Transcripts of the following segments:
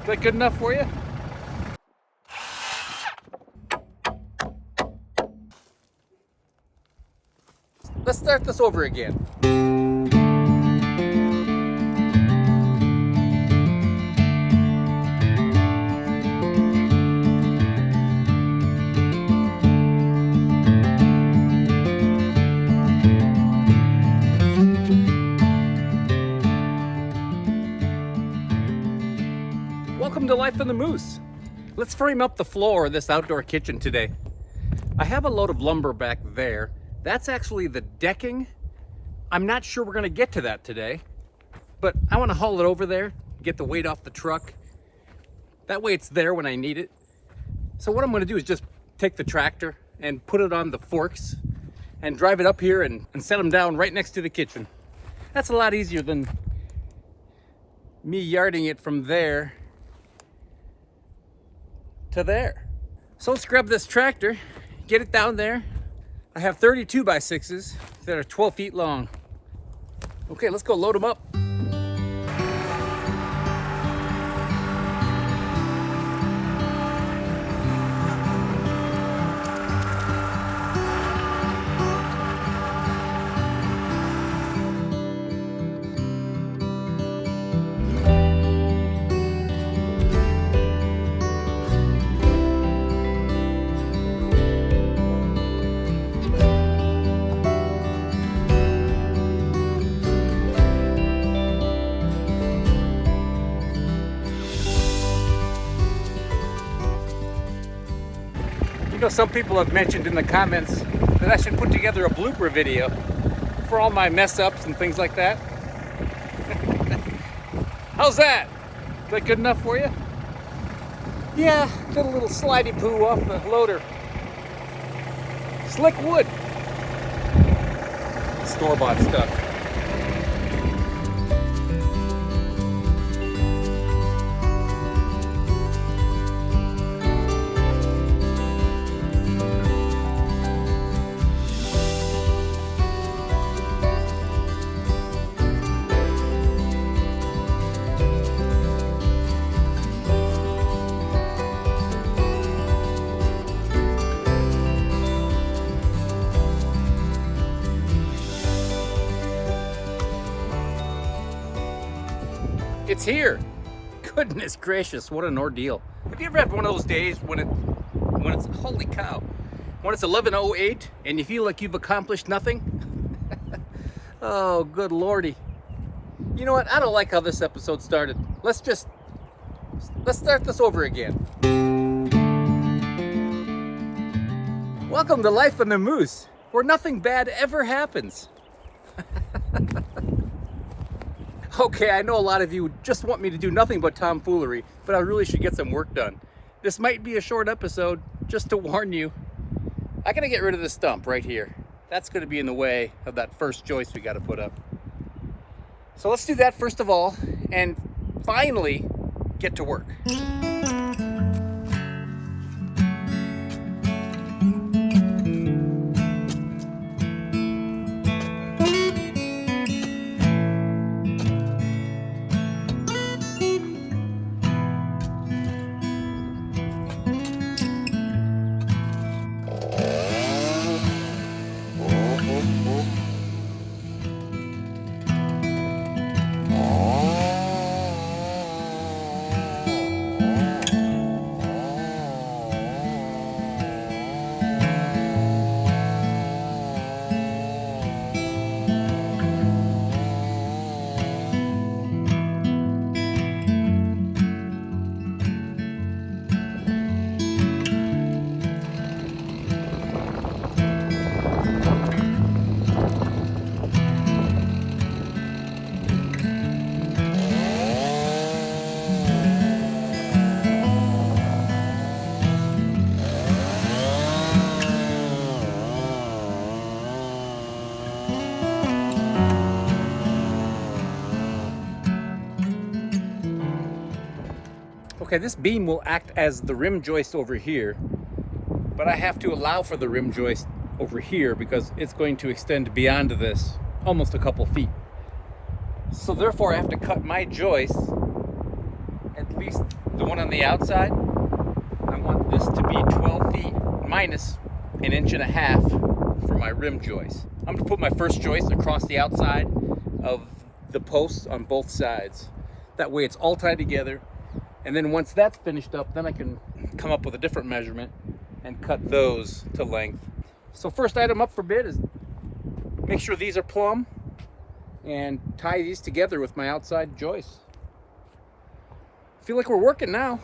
that good enough for you? Let's start this over again. Welcome to Life on the Moose. Let's frame up the floor of this outdoor kitchen today. I have a load of lumber back there. That's actually the decking. I'm not sure we're gonna get to that today, but I wanna haul it over there, get the weight off the truck. That way it's there when I need it. So what I'm gonna do is just take the tractor and put it on the forks and drive it up here and set them down right next to the kitchen. That's a lot easier than me yarding it from there to there. So let's grab this tractor, get it down there. I have 32 by 6s that are 12 feet long. Okay, let's go load them up. You know, some people have mentioned in the comments that I should put together a blooper video for all my mess ups and things like that. How's that? Is that good enough for you? Yeah, did a little slidey poo off the loader. Slick wood. Store-bought stuff. It's here. Goodness gracious, what an ordeal. Have you ever had one of those days when it's holy cow, when it's 11:08 and you feel like you've accomplished nothing? Oh, good lordy. You know what? I don't like how this episode started. Let's start this over again. Welcome to Life on the Moose, where nothing bad ever happens. Okay, I know a lot of you just want me to do nothing but tomfoolery, but I really should get some work done. This might be a short episode, just to warn you. I gotta get rid of this stump right here. That's gonna be in the way of that first joist we gotta put up. So let's do that first of all, and finally get to work. Okay, this beam will act as the rim joist over here, but I have to allow for the rim joist over here because it's going to extend beyond this almost a couple feet. So therefore I have to cut my joist at least The one on the outside, I want this to be 12 feet minus an inch and a half for my rim joist. I'm gonna put my first joist across the outside of the posts on both sides. That way it's all tied together. And then once that's finished up, then I can come up with a different measurement and cut those to length. So first item up for bid is make sure these are plumb and tie these together with my outside joists. Feel like we're working now.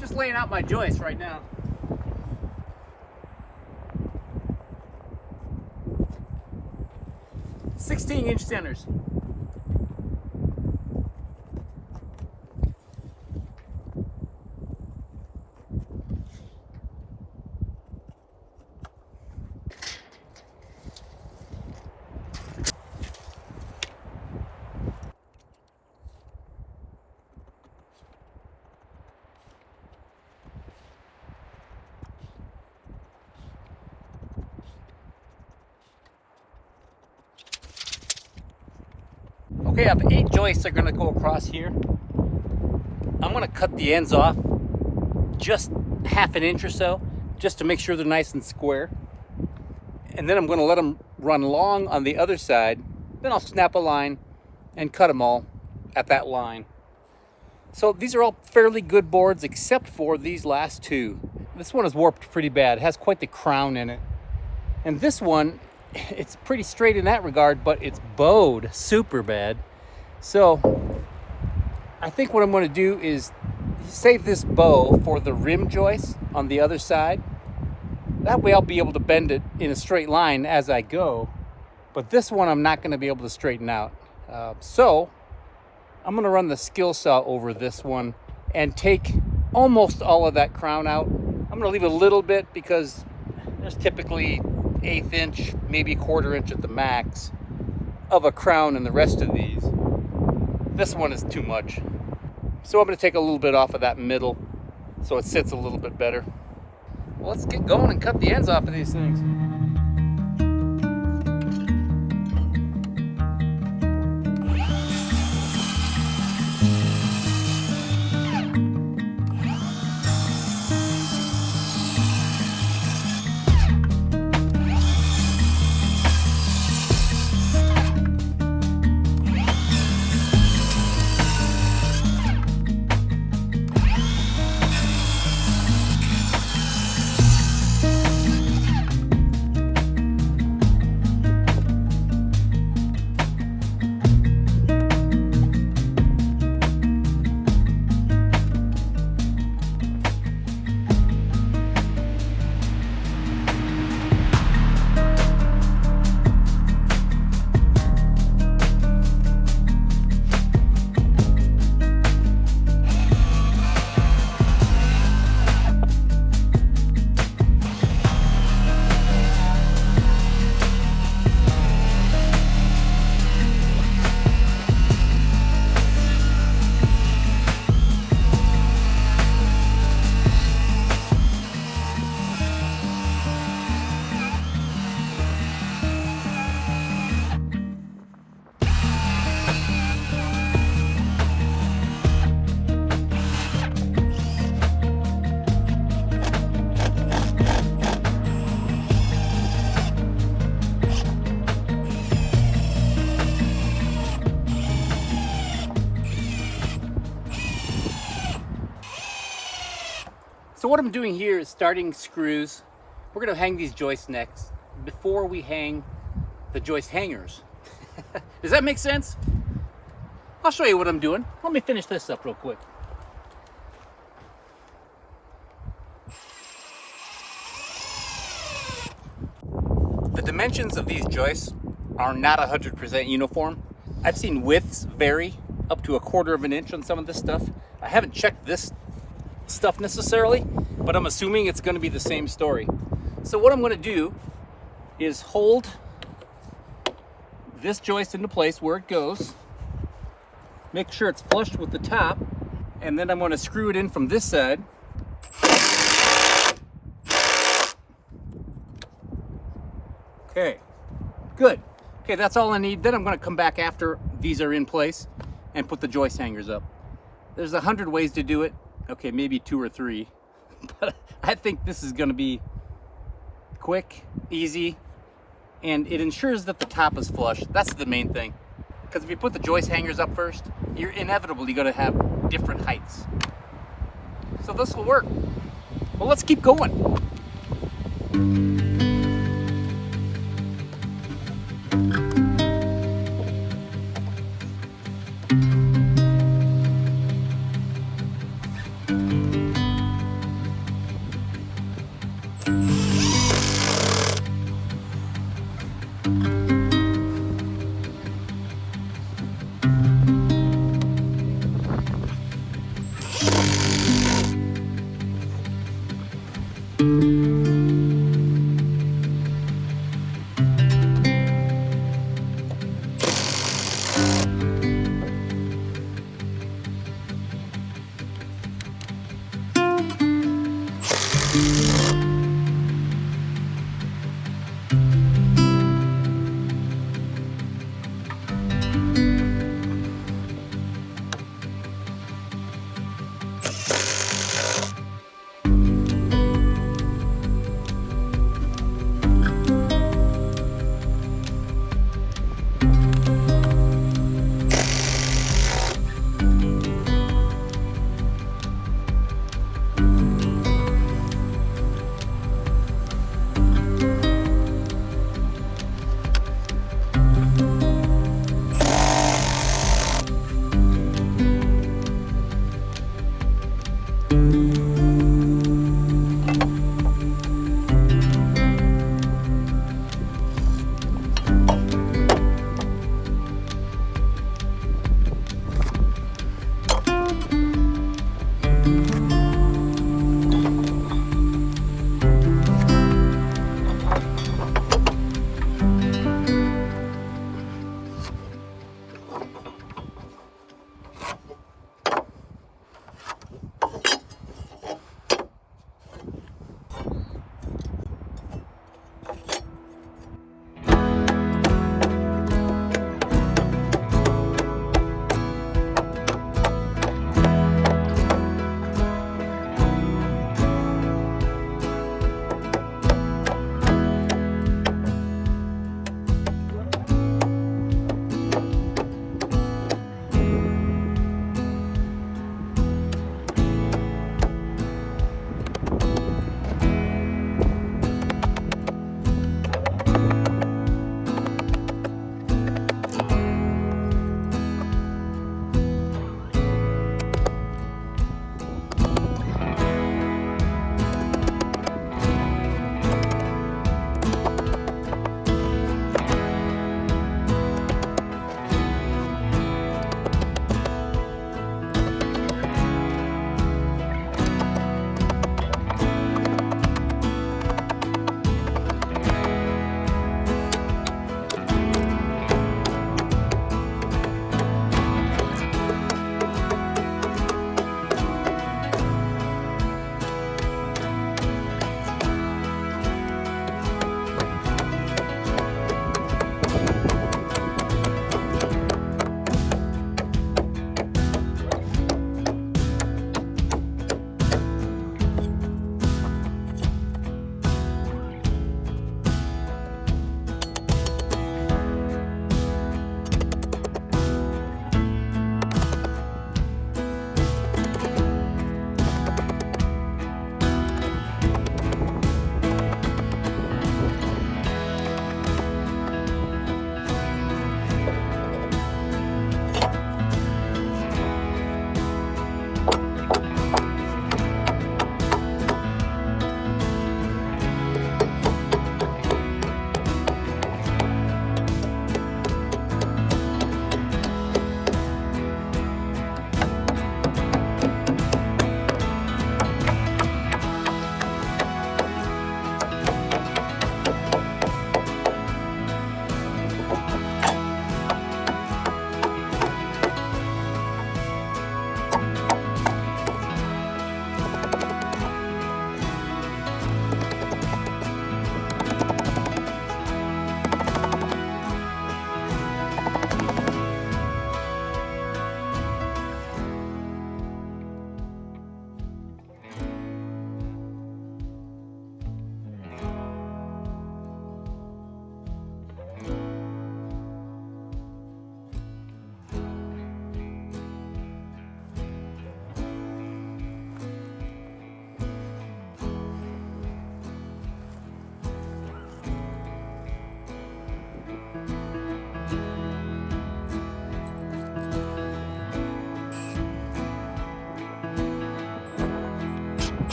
Just laying out my joist right now. "16" centers. Okay, I have 8 joists that are going to go across here. I'm gonna cut the ends off just half an inch or so, just to make sure they're nice and square. And then I'm gonna let them run long on the other side. Then I'll snap a line and cut them all at that line. So these are all fairly good boards except for these last two. This one is warped pretty bad. It has quite the crown in it. And this one, it's pretty straight in that regard, but it's bowed super bad. So I think what I'm going to do is save this bow for the rim joist on the other side. That way I'll be able to bend it in a straight line as I go. But this one I'm not going to be able to straighten out. So I'm going to run the skill saw over this one and take almost all of that crown out. I'm going to leave a little bit because there's typically 1/8 inch, maybe 1/4 inch at the max of a crown in the rest of these. This one is too much. So I'm going to take a little bit off of that middle so it sits a little bit better. Well, let's get going and cut the ends off of these things. So what I'm doing here is starting screws. We're going to hang these joists next before we hang the joist hangers. Does that make sense? I'll show you what I'm doing. Let me finish this up real quick. The dimensions of these joists are not 100% uniform. I've seen widths vary up to 1/4 inch on some of this stuff. I haven't checked this stuff necessarily, but I'm assuming it's going to be the same story. So what I'm going to do is hold this joist into place where it goes, make sure it's flush with the top, and then I'm going to screw it in from this side. Okay, good. Okay, that's all I need. Then I'm going to come back after these are in place and put the joist hangers up. There's 100 ways to do it. Okay, maybe 2 or 3, but I think this is going to be quick, easy, and it ensures that the top is flush. That's the main thing, because if you put the joist hangers up first, you're inevitably going to have different heights. So this will work. Well, let's keep going.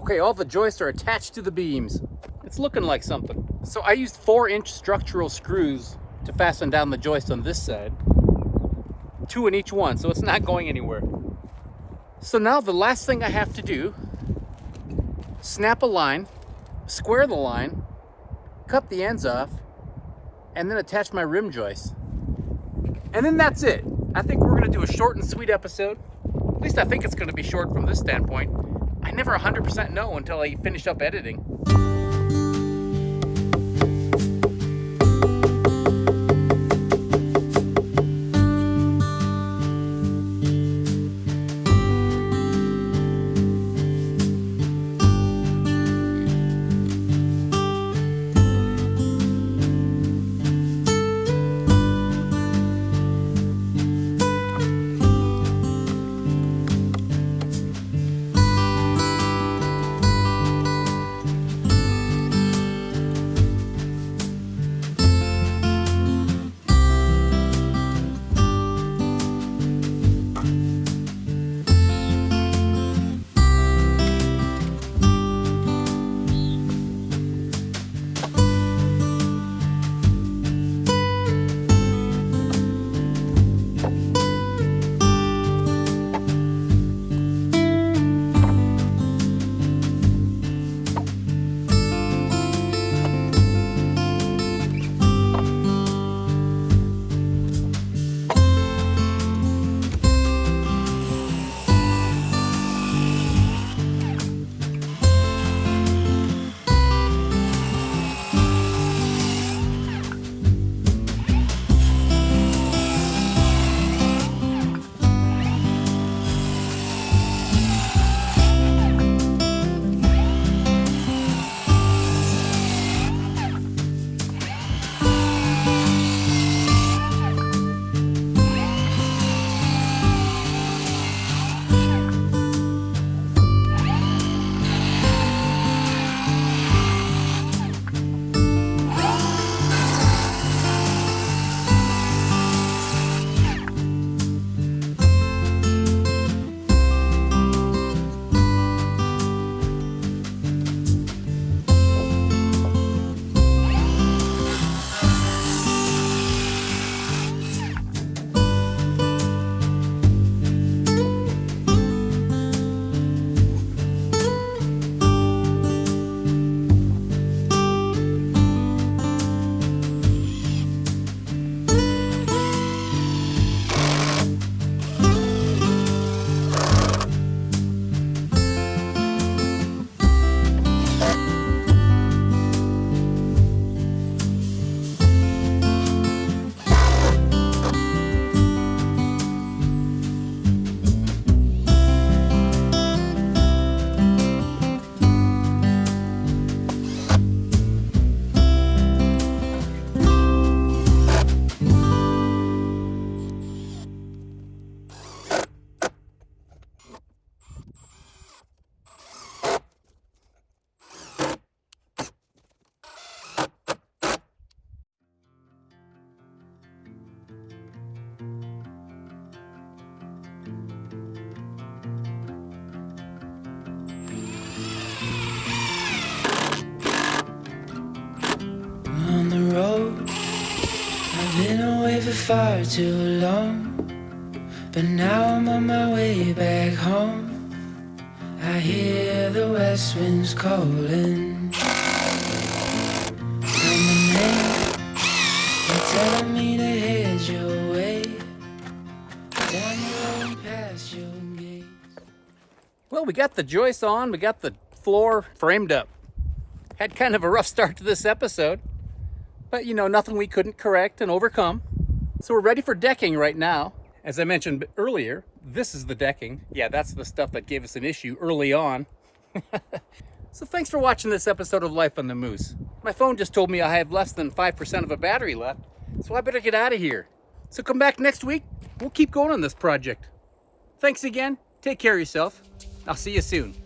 Okay, all the joists are attached to the beams. It's looking like something. So I used 4-inch structural screws to fasten down the joist on this side. 2 in each one, so it's not going anywhere. So now the last thing I have to do, snap a line, square the line, cut the ends off, and then attach my rim joist. And then that's it. I think we're gonna do a short and sweet episode. At least I think it's gonna be short from this standpoint. I never 100% know until I finish up editing. Far too long, but now I'm on my way back home. I hear the west winds calling. I'm the name, they're telling me to head your way, down the road and past your gates. Well, we got the joists on, we got the floor framed up. Had kind of a rough start to this episode, but you know, nothing we couldn't correct and overcome. So we're ready for decking right now. As I mentioned earlier, this is the decking. Yeah, that's the stuff that gave us an issue early on. So thanks for watching this episode of Life on the Moose. My phone just told me I have less than 5% of a battery left, so I better get out of here. So come back next week. We'll keep going on this project. Thanks again. Take care of yourself. I'll see you soon.